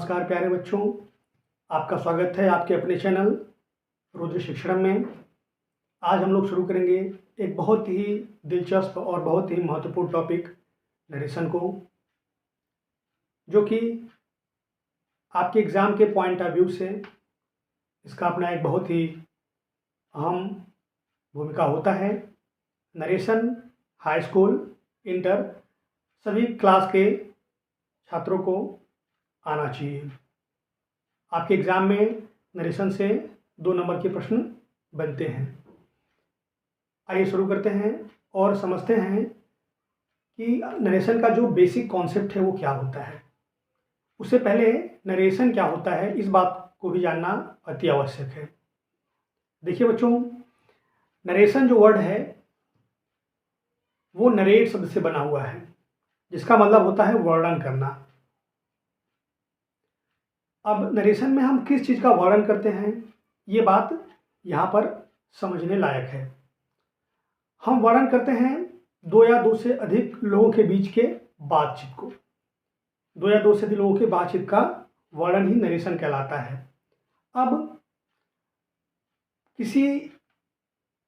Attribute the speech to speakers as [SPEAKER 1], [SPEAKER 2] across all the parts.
[SPEAKER 1] नमस्कार प्यारे बच्चों, आपका स्वागत है आपके अपने चैनल रुद्र शिक्षण में। आज हम लोग शुरू करेंगे एक बहुत ही दिलचस्प और बहुत ही महत्वपूर्ण टॉपिक नरेशन को, जो कि आपके एग्ज़ाम के पॉइंट ऑफ व्यू से इसका अपना एक बहुत ही अहम भूमिका होता है। नरेशन हाई स्कूल, इंटर सभी क्लास के छात्रों को आना चाहिए। आपके एग्ज़ाम में नरेशन से 2 नंबर के प्रश्न बनते हैं। आइए शुरू करते हैं और समझते हैं कि नरेशन का जो बेसिक कॉन्सेप्ट है वो क्या होता है। उससे पहले नरेशन क्या होता है इस बात को भी जानना अति आवश्यक है। देखिए बच्चों, नरेशन जो वर्ड है वो नरेट शब्द से बना हुआ है, जिसका मतलब होता है वर्णन करना। अब नरेशन में हम किस चीज़ का वर्णन करते हैं, ये बात यहाँ पर समझने लायक है। हम वर्णन करते हैं 2 या 2 से अधिक लोगों के बीच के बातचीत को। 2 या 2 से अधिक लोगों के बातचीत का वर्णन ही नरेशन कहलाता है। अब किसी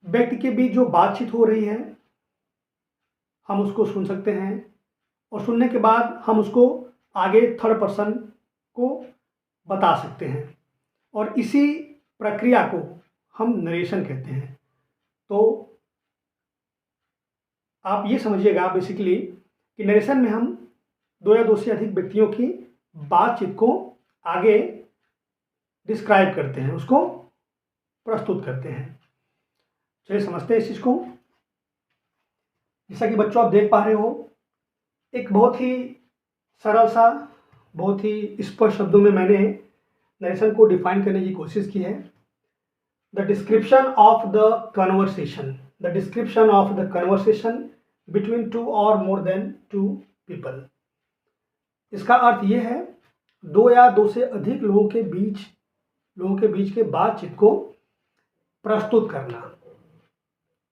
[SPEAKER 1] व्यक्ति के बीच जो बातचीत हो रही है, हम उसको सुन सकते हैं और सुनने के बाद हम उसको आगे थर्ड पर्सन को बता सकते हैं, और इसी प्रक्रिया को हम नरेशन कहते हैं। तो आप ये समझिएगा बेसिकली कि नरेशन में हम 2 या 2 से अधिक व्यक्तियों की बातचीत को आगे डिस्क्राइब करते हैं, उसको प्रस्तुत करते हैं। चलिए समझते हैं इस चीज़ को। जैसा कि बच्चों आप देख पा रहे हो, एक बहुत ही सरल सा, बहुत ही स्पष्ट शब्दों में मैंने नरेशन को डिफाइन करने की कोशिश की है। The description of the conversation, the description of the conversation between 2 और मोर देन 2 पीपल। इसका अर्थ ये है 2 या 2 से अधिक लोगों के बीच के बातचीत को प्रस्तुत करना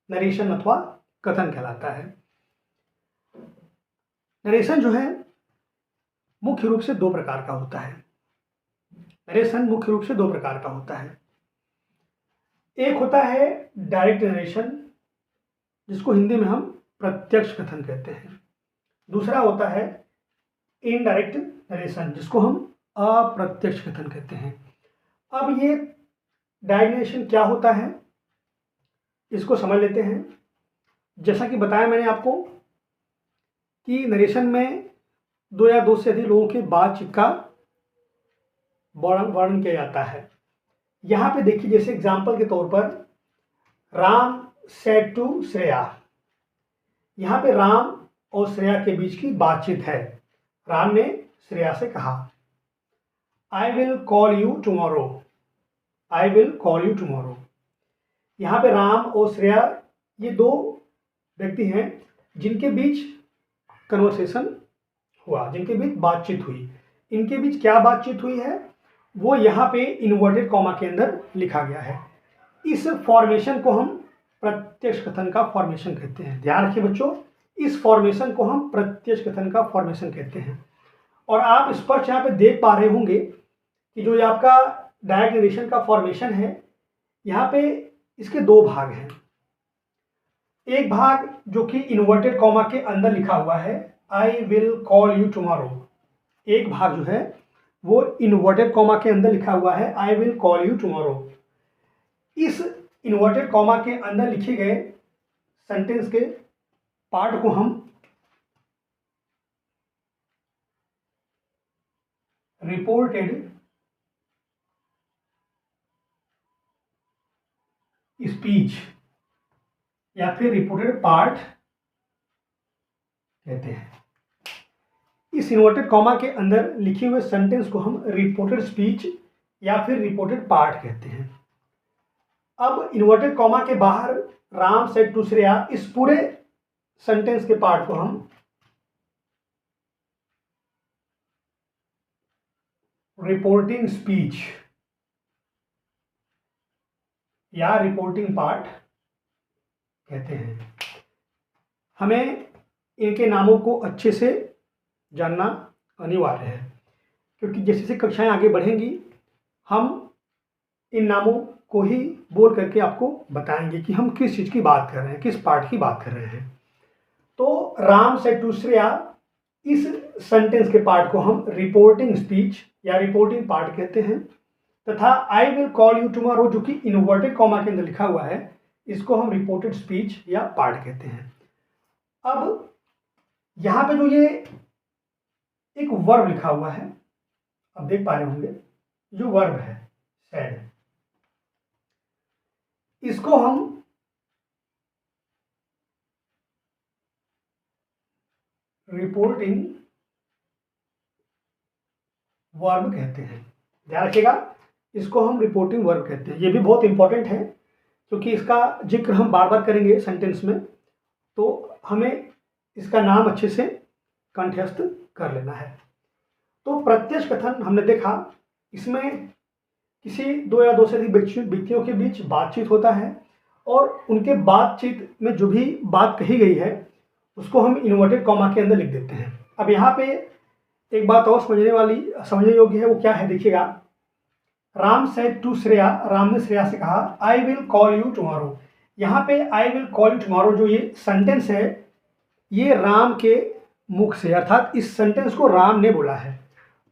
[SPEAKER 1] नरेशन अथवा कथन कहलाता है। नरेशन जो है मुख्य रूप से 2 प्रकार का होता है। नरेशन मुख्य रूप से 2 प्रकार का होता है। एक होता है डायरेक्ट नरेशन, जिसको हिंदी में हम प्रत्यक्ष कथन कहते हैं। दूसरा होता है इनडायरेक्ट नरेशन, जिसको हम अप्रत्यक्ष कथन कहते हैं। अब ये डायरेक्ट नरेशन क्या होता है इसको समझ लेते हैं। जैसा कि बताया मैंने आपको कि नरेशन में 2 या 2 से अधिक लोगों की बातचीत का वर्णन किया जाता है। यहाँ पे देखिए, जैसे एग्जाम्पल के तौर पर राम सेड टू श्रेया। यहाँ पे राम और श्रेया के बीच की बातचीत है। राम ने श्रेया से कहा, आई will call you tomorrow, I will call you tomorrow. यहाँ पे राम और श्रेया ये 2 व्यक्ति हैं जिनके बीच कन्वर्सेशन हुआ, जिनके बीच बातचीत हुई। इनके बीच क्या बातचीत हुई है वो यहाँ पे इन्वर्टेड कॉमा के अंदर लिखा गया है। इस फॉर्मेशन को हम प्रत्यक्ष कथन का फॉर्मेशन कहते हैं। ध्यान रखिए बच्चों, इस फॉर्मेशन को हम प्रत्यक्ष कथन का फॉर्मेशन कहते हैं। और आप स्पष्ट यहाँ पे देख पा रहे होंगे कि जो ये आपका डायरेक्ट नरेशन का फॉर्मेशन है, यहाँ पे इसके 2 भाग हैं। एक भाग जो कि इन्वर्टेड कॉमा के अंदर लिखा हुआ है, आई विल कॉल यू टुमारो। एक भाग जो है वो इन्वर्टेड कॉमा के अंदर लिखा हुआ है, आई विल कॉल यू टुमारो। इस इन्वर्टेड कॉमा के अंदर लिखे गए सेंटेंस के पार्ट को हम रिपोर्टेड स्पीच या फिर रिपोर्टेड पार्ट कहते हैं। इस इन्वर्टेड कॉमा के अंदर लिखे हुए सेंटेंस को हम रिपोर्टेड स्पीच या फिर रिपोर्टेड पार्ट कहते हैं। अब इन्वर्टेड कॉमा के बाहर राम सेड टू श्रेया, इस पूरे सेंटेंस के पार्ट को हम रिपोर्टिंग स्पीच या रिपोर्टिंग पार्ट कहते हैं। हमें इनके नामों को अच्छे से जानना अनिवार्य है। क्योंकि जैसे जैसे कक्षाएं आगे बढ़ेंगी हम इन नामों को ही बोल करके आपको बताएंगे कि हम किस चीज़ की बात कर रहे हैं, किस पार्ट की बात कर रहे हैं। तो राम सेड टू श्रेया, इस सेंटेंस के पार्ट को हम रिपोर्टिंग स्पीच या रिपोर्टिंग पार्ट कहते हैं, तथा आई विल कॉल यू टुमारो जो कि इन्वर्टेड कॉमा के अंदर लिखा हुआ है, इसको हम रिपोर्टेड स्पीच या पार्ट कहते हैं। अब यहां पे जो ये एक वर्ब लिखा हुआ है, अब देख पा रहे होंगे, जो वर्ब है सैड, इसको हम रिपोर्टिंग वर्ब कहते हैं। ध्यान रखिएगा, इसको हम रिपोर्टिंग वर्ब कहते हैं। ये भी बहुत इंपॉर्टेंट है क्योंकि इसका जिक्र हम बार बार करेंगे सेंटेंस में, तो हमें इसका नाम अच्छे से कंठस्थ कर लेना है। तो प्रत्यक्ष कथन हमने देखा, इसमें किसी दो या दो से अधिक व्यक्तियों के बीच बातचीत होता है और उनके बातचीत में जो भी बात कही गई है उसको हम इन्वर्टेड कॉमा के अंदर लिख देते हैं। अब यहाँ पे एक बात और समझने योग्य है, वो क्या है देखिएगा। राम सेड टू श्रेया, राम ने श्रेया से कहा आई विल कॉल यू टुमारो। यहाँ पे आई विल कॉल यू टुमारो जो ये सेंटेंस है, ये राम के मुख से, अर्थात इस सेंटेंस को राम ने बोला है।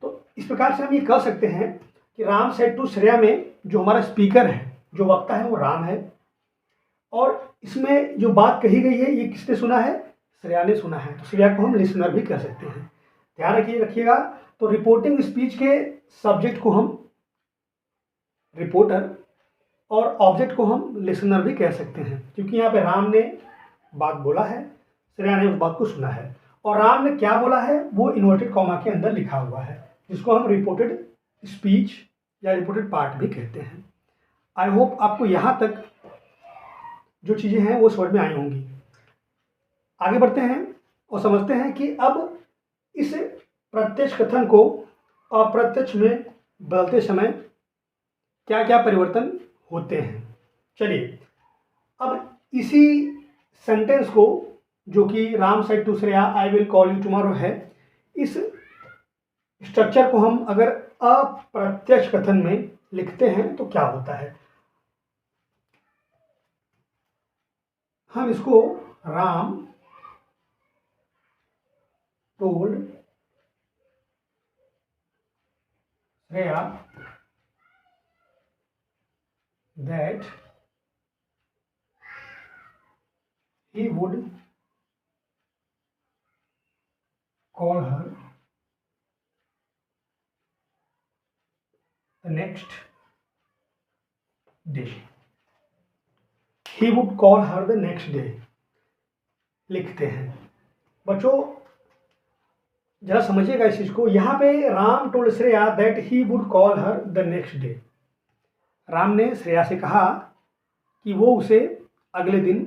[SPEAKER 1] तो इस प्रकार से हम ये कह सकते हैं कि राम सेड टू श्रेया में जो हमारा स्पीकर है, जो वक्ता है, वो राम है, और इसमें जो बात कही गई है ये किसने सुना है, श्रेया ने सुना है। तो श्रेया को हम लिसनर भी कह सकते हैं। ध्यान रखिएगा। तो रिपोर्टिंग स्पीच के सब्जेक्ट को हम रिपोर्टर और ऑब्जेक्ट को हम लिसनर भी कह सकते हैं, क्योंकि यहाँ पे राम ने बात बोला है, श्रेया ने उस बात को सुना है, और राम ने क्या बोला है वो इन्वर्टेड कॉमा के अंदर लिखा हुआ है, जिसको हम रिपोर्टेड स्पीच या रिपोर्टेड पार्ट भी कहते हैं। आई होप आपको यहाँ तक जो चीज़ें हैं वो समझ में आई होंगी। आगे बढ़ते हैं और समझते हैं कि अब इस प्रत्यक्ष कथन को अप्रत्यक्ष में बदलते समय क्या क्या परिवर्तन होते हैं। चलिए, अब इसी सेंटेंस को जो कि Ram said to Shreya I will call you tomorrow है, इस स्ट्रक्चर को हम अगर अप्रत्यक्ष कथन में लिखते हैं तो क्या होता है। हम इसको Ram told Shreya that he would call her the next day. He would call her the next day लिखते हैं। बच्चों जरा समझिएगा इस चीज को। यहाँ पे Ram told Shreya that he would call her the next day. Ram ने श्रेया से कहा कि वो उसे अगले दिन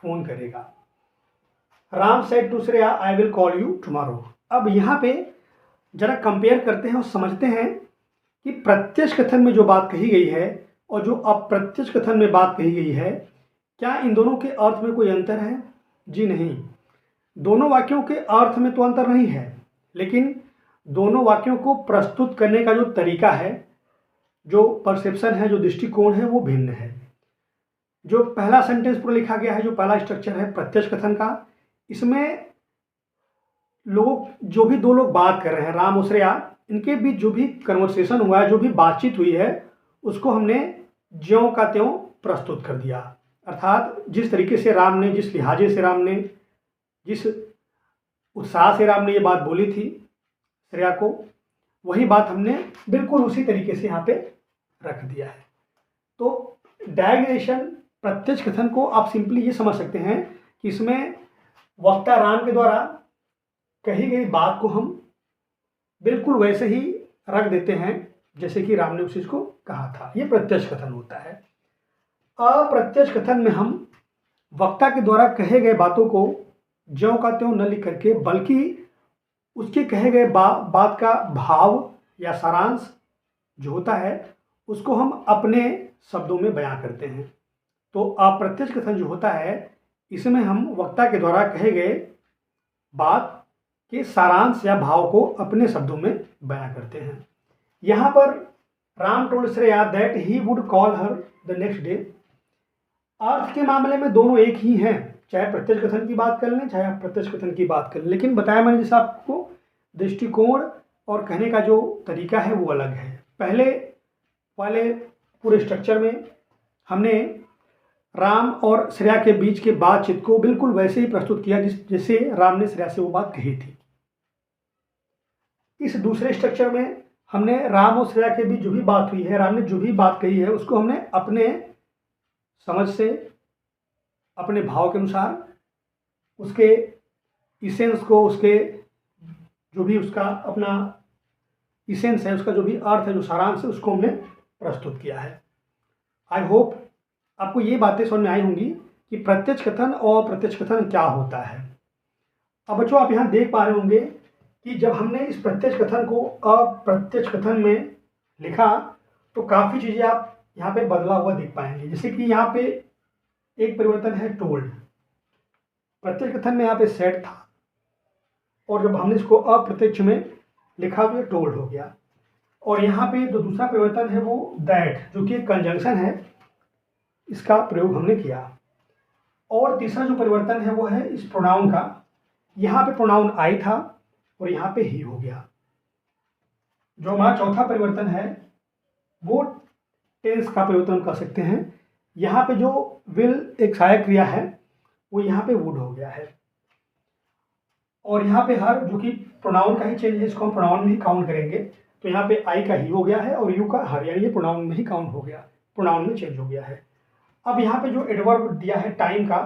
[SPEAKER 1] फोन करेगा। Ram said to Shreya I will call you tomorrow. अब यहाँ पे जरा कंपेयर करते हैं और समझते हैं कि प्रत्यक्ष कथन में जो बात कही गई है और जो अप्रत्यक्ष कथन में बात कही गई है, क्या इन दोनों के अर्थ में कोई अंतर है? जी नहीं, दोनों वाक्यों के अर्थ में तो अंतर नहीं है, लेकिन दोनों वाक्यों को प्रस्तुत करने का जो तरीका है, जो परसेप्शन है, जो दृष्टिकोण है, वो भिन्न है। जो पहला सेंटेंस पूरा लिखा गया है, जो पहला स्ट्रक्चर है प्रत्यक्ष कथन का, इसमें लोग जो भी दो लोग बात कर रहे हैं, राम और श्रेया, इनके बीच जो भी कन्वर्सेशन हुआ है, जो भी बातचीत हुई है, उसको हमने ज्यों का त्यों प्रस्तुत कर दिया। अर्थात जिस तरीके से राम ने, जिस लिहाजे से राम ने, जिस उत्साह से राम ने ये बात बोली थी श्रेया को, वही बात हमने बिल्कुल उसी तरीके से यहाँ पे रख दिया है। तो डायग्रेशन प्रत्यक्ष कथन को आप सिंपली ये समझ सकते हैं कि इसमें वक्ता राम के द्वारा कही गई बात को हम बिल्कुल वैसे ही रख देते हैं जैसे कि राम ने उस चीज को कहा था। ये प्रत्यक्ष कथन होता है। अप्रत्यक्ष कथन में हम वक्ता के द्वारा कहे गए बातों को ज्यों का त्यों न लिख करके, बल्कि उसके कहे गए बात का भाव या सारांश जो होता है उसको हम अपने शब्दों में बयां करते हैं। तो अप्रत्यक्ष कथन जो होता है, इसमें हम वक्ता के द्वारा कहे गए बात के सारांश या भाव को अपने शब्दों में बयां करते हैं। यहाँ पर Ram told Shreya that he would call her the next day. अर्थ के मामले में दोनों एक ही हैं, चाहे प्रत्यक्ष कथन की बात कर लें चाहे अप्रत्यक्ष कथन की बात कर लें, लेकिन बताया मैंने जैसा आपको दृष्टिकोण और कहने का जो तरीका है वो अलग है। पहले वाले पूरे स्ट्रक्चर में हमने राम और श्रेया के बीच के बातचीत को बिल्कुल वैसे ही प्रस्तुत किया जैसे राम ने श्रेया से वो बात कही थी। इस दूसरे स्ट्रक्चर में हमने राम और श्रेया के बीच जो भी बात हुई है, राम ने जो भी बात कही है उसको हमने अपने समझ से, अपने भाव के अनुसार, उसके इसेंस को, उसके जो भी उसका अपना इसेंस है, उसका जो भी अर्थ है, जो सारांश है, उसको हमने प्रस्तुत किया है। आई होप आपको ये बातें समझ में आई होंगी कि प्रत्यक्ष कथन और अप्रत्यक्ष कथन क्या होता है। अब बच्चों आप यहाँ देख पा रहे होंगे कि जब हमने इस प्रत्यक्ष कथन को अप्रत्यक्ष कथन में लिखा तो काफ़ी चीज़ें आप यहाँ पे बदला हुआ देख पाएंगे। जैसे कि यहाँ पे एक परिवर्तन है टोल्ड, प्रत्यक्ष कथन में यहाँ पे सेड था और जब हमने इसको अप्रत्यक्ष में लिखा तो ये टोल्ड हो गया। और यहाँ पे जो दूसरा परिवर्तन है वो दैट, जो कि एक कंजंक्शन है, इसका प्रयोग हमने किया। और तीसरा जो परिवर्तन है वो है इस प्रोनाउन का, यहाँ पे प्रोनाउन आई था और यहाँ पे ही हो गया। जो हमारा चौथा परिवर्तन है वो टेंस का परिवर्तन कर सकते हैं। यहाँ पे जो विल एक सहायक क्रिया है वो यहाँ पे वुड हो गया है। और यहाँ पे हर, जो कि प्रोनाउन का ही चेंज है, इसको हम प्रोनाउन में ही काउंट करेंगे। तो यहाँ पे आई का ही हो गया है और यू का हर, यानी ये प्रोनाउन में ही काउंट हो गया, प्रोनाउन में चेंज हो गया है। अब यहाँ पे जो एडवर्ब दिया है टाइम का,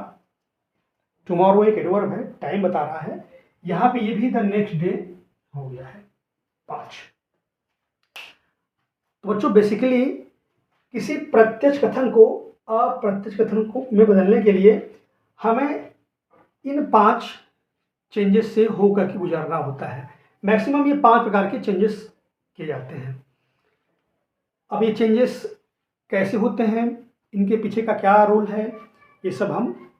[SPEAKER 1] टुमारो एक एडवर्ब है, टाइम बता रहा है, यहाँ पे ये भी द नेक्स्ट डे हो गया है 5। तो बच्चों बेसिकली किसी प्रत्यक्ष कथन को अप्रत्यक्ष कथन को में बदलने के लिए हमें इन 5 चेंजेस से होकर के गुजरना होता है। मैक्सिमम ये 5 प्रकार के चेंजेस किए जाते हैं। अब ये चेंजेस कैसे होते हैं, इनके पीछे का क्या रोल है, ये सब हम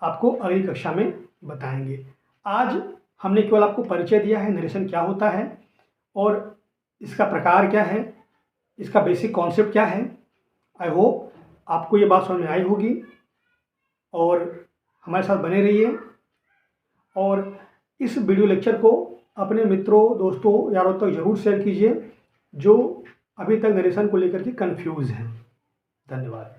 [SPEAKER 1] आपको अगली कक्षा में बताएंगे। आज हमने केवल आपको परिचय दिया है, नरेशन क्या होता है और इसका प्रकार क्या है, इसका बेसिक कॉन्सेप्ट क्या है। आई होप आपको ये बात समझ में आई होगी और हमारे साथ बने रहिए और इस वीडियो लेक्चर को अपने मित्रों, दोस्तों, यारों तक जरूर शेयर कीजिए जो अभी तक नरेशन को लेकर के कंफ्यूज हैं। धन्यवाद।